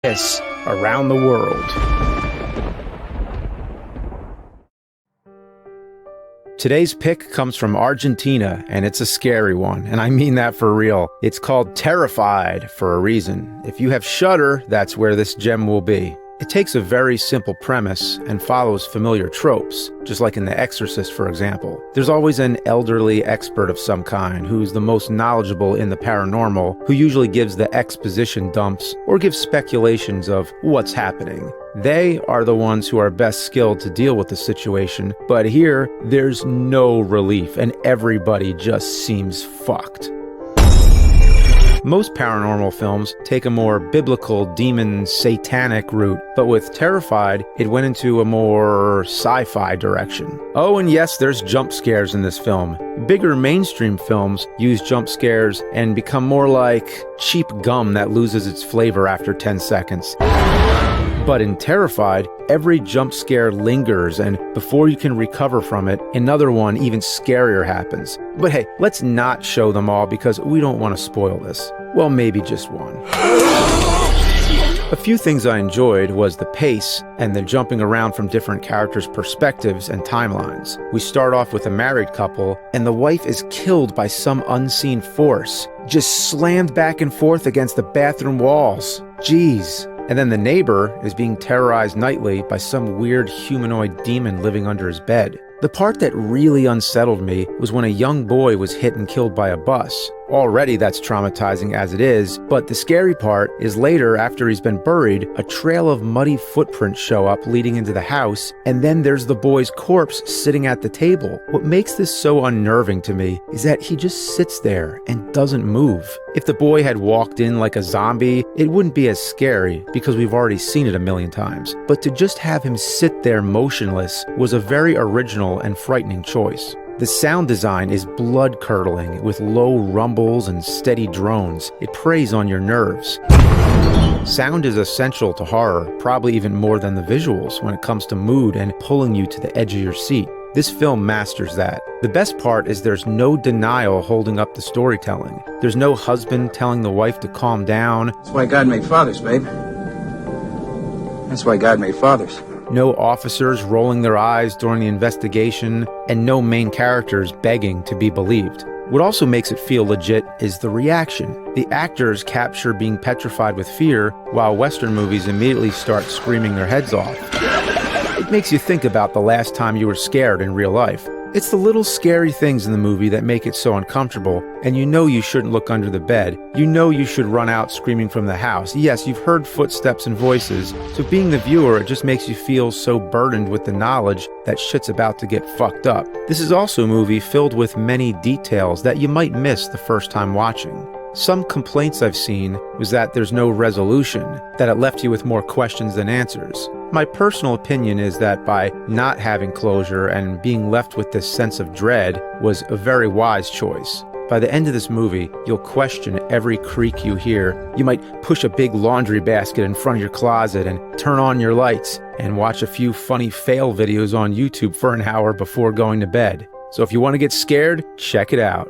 This around the world. Today's pick comes from Argentina, and it's a scary one, and I mean that for real. It's called Terrified for a reason. If you have Shudder, that's where this gem will be. It takes a very simple premise and follows familiar tropes, just like in The Exorcist, for example. There's always an elderly expert of some kind who's the most knowledgeable in the paranormal, who usually gives the exposition dumps or gives speculations of what's happening. They are the ones who are best skilled to deal with the situation, but here, there's no relief and everybody just seems fucked. Most paranormal films take a more biblical, demon, satanic route, but with Terrified, it went into a more sci-fi direction. Oh, and yes, there's jump scares in this film. Bigger mainstream films use jump scares and become more like cheap gum that loses its flavor after 10 seconds. But in Terrified, every jump scare lingers, and before you can recover from it, another one even scarier happens. But hey, let's not show them all because we don't want to spoil this. Well, maybe just one. A few things I enjoyed was the pace and the jumping around from different characters' perspectives and timelines. We start off with a married couple, and the wife is killed by some unseen force, just slammed back and forth against the bathroom walls. Jeez. And then the neighbor is being terrorized nightly by some weird humanoid demon living under his bed. The part that really unsettled me was when a young boy was hit and killed by a bus. Already that's traumatizing as it is, but the scary part is later, after he's been buried, a trail of muddy footprints show up leading into the house, and then there's the boy's corpse sitting at the table. What makes this so unnerving to me is that he just sits there and doesn't move. If the boy had walked in like a zombie, it wouldn't be as scary because we've already seen it a million times. But to just have him sit there motionless was a very original and frightening choice. The sound design is blood-curdling with low rumbles and steady drones. It preys on your nerves. Sound is essential to horror, probably even more than the visuals when it comes to mood and pulling you to the edge of your seat. This film masters that. The best part is there's no denial holding up the storytelling. There's no husband telling the wife to calm down. That's why God made fathers, babe. That's why God made fathers. No officers rolling their eyes during the investigation, and no main characters begging to be believed. What also makes it feel legit is the reaction. The actors capture being petrified with fear, while Western movies immediately start screaming their heads off. It makes you think about the last time you were scared in real life. It's the little scary things in the movie that make it so uncomfortable, and you know you shouldn't look under the bed. You know you should run out screaming from the house. Yes, you've heard footsteps and voices, so being the viewer, it just makes you feel so burdened with the knowledge that shit's about to get fucked up. This is also a movie filled with many details that you might miss the first time watching. Some complaints I've seen was that there's no resolution, that it left you with more questions than answers. My personal opinion is that by not having closure and being left with this sense of dread was a very wise choice. By the end of this movie, you'll question every creak you hear. You might push a big laundry basket in front of your closet and turn on your lights and watch a few funny fail videos on YouTube for an hour before going to bed. So if you want to get scared, check it out.